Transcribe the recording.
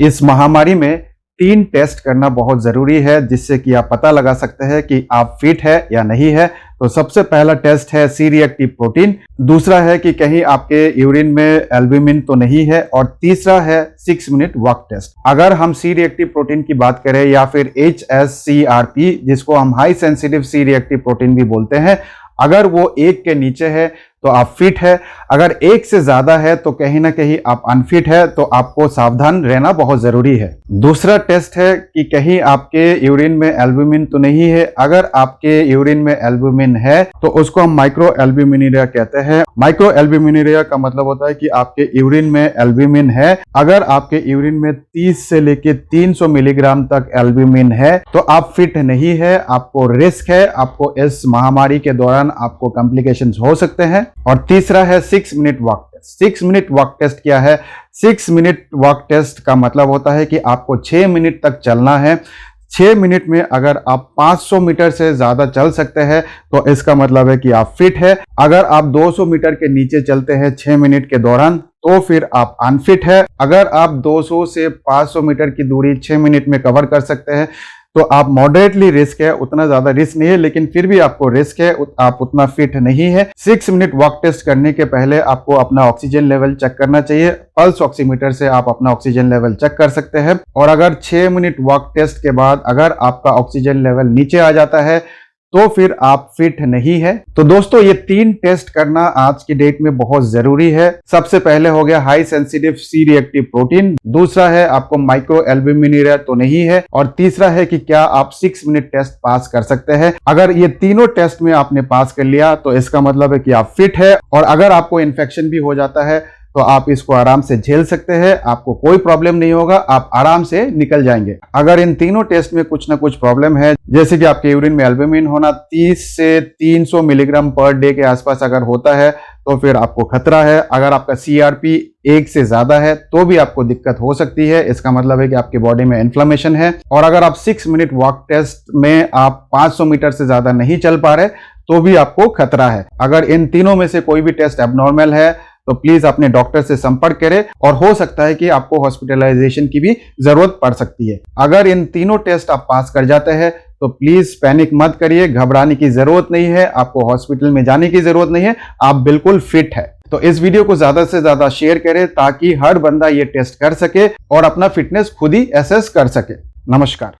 इस महामारी में 3 टेस्ट करना बहुत जरूरी है जिससे कि आप पता लगा सकते हैं कि आप फिट है या नहीं है। तो सबसे पहला टेस्ट है सी रिएक्टिव प्रोटीन, दूसरा है कि कहीं आपके यूरिन में एल्ब्यूमिन तो नहीं है, और तीसरा है 6 मिनट वॉक टेस्ट। अगर हम सी रिएक्टिव प्रोटीन की बात करें या फिर HSCRP, जिसको हम high sensitive C reactive protein भी बोलते हैं, अगर वो 1 के नीचे है तो आप फिट है, अगर 1 से ज्यादा है तो कहीं ना कहीं आप अनफिट है, तो आपको सावधान रहना बहुत जरूरी है। दूसरा टेस्ट है कि कहीं आपके यूरिन में एल्ब्यूमिन तो नहीं है। अगर आपके यूरिन में एल्ब्यूमिन है तो उसको हम माइक्रो एल्ब्यूमिनुरिया कहते हैं। माइक्रो एल्ब्यूमिनुरिया का मतलब होता है कि आपके यूरिन में एल्ब्यूमिन है। अगर आपके यूरिन में 30 से लेके 300 मिलीग्राम तक एल्ब्यूमिन है तो आप फिट नहीं है, आपको रिस्क है, आपको इस महामारी के दौरान आपको कॉम्प्लिकेशंस हो सकते हैं। और तीसरा है 6 minute walk test. 6 minute walk test क्या है? 6 मिनट वॉक टेस्ट का मतलब होता है कि आपको 6 मिनट तक चलना है। 6 मिनट में अगर आप 500 मीटर से ज्यादा चल सकते हैं तो इसका मतलब है कि आप फिट है। अगर आप 200 मीटर के नीचे चलते हैं 6 मिनट के दौरान तो फिर आप अनफिट है। अगर आप 200 से 500 मीटर की दूरी 6 मिनट में कवर कर सकते हैं तो आप मॉडरेटली रिस्क है, उतना ज्यादा रिस्क नहीं है, लेकिन फिर भी आपको रिस्क है, आप उतना फिट नहीं है। 6 मिनट वॉक टेस्ट करने के पहले आपको अपना ऑक्सीजन लेवल चेक करना चाहिए। पल्स ऑक्सीमीटर से आप अपना ऑक्सीजन लेवल चेक कर सकते हैं। और अगर 6 मिनट वॉक टेस्ट के बाद अगर आपका ऑक्सीजन लेवल नीचे आ जाता है तो फिर आप फिट नहीं है। तो दोस्तों, ये 3 टेस्ट करना आज की डेट में बहुत जरूरी है। सबसे पहले हो गया high sensitive C reactive protein, दूसरा है आपको माइक्रो एल्ब्यूमिनुरिया तो नहीं है, और तीसरा है कि क्या आप 6 मिनट टेस्ट पास कर सकते हैं। अगर ये तीनों टेस्ट में आपने पास कर लिया तो इसका मतलब है कि आप फिट है। और अगर आपको इन्फेक्शन भी हो जाता है तो आप इसको आराम से झेल सकते हैं, आपको कोई प्रॉब्लम नहीं होगा, आप आराम से निकल जाएंगे। अगर इन तीनों टेस्ट में कुछ ना कुछ प्रॉब्लम है, जैसे कि आपके यूरिन में एल्ब्यूमिन होना 30 से 300 मिलीग्राम पर डे के आसपास अगर होता है तो फिर आपको खतरा है। अगर आपका CRP 1 से ज्यादा है तो भी आपको दिक्कत हो सकती है, इसका मतलब है कि आपकी बॉडी में इन्फ्लेमेशन है। और अगर आप 6 मिनट वॉक टेस्ट में आप 500 मीटर से ज्यादा नहीं चल पा रहे तो भी आपको खतरा है। अगर इन तीनों में से कोई भी टेस्ट एबनॉर्मल है तो प्लीज अपने डॉक्टर से संपर्क करें, और हो सकता है कि आपको हॉस्पिटलाइजेशन की भी जरूरत पड़ सकती है। अगर इन तीनों टेस्ट आप पास कर जाते हैं तो प्लीज पैनिक मत करिए, घबराने की जरूरत नहीं है, आपको हॉस्पिटल में जाने की जरूरत नहीं है, आप बिल्कुल फिट है। तो इस वीडियो को ज्यादा से ज्यादा शेयर करें ताकि हर बंदा ये टेस्ट कर सके और अपना फिटनेस खुद ही एसेस कर सके। नमस्कार।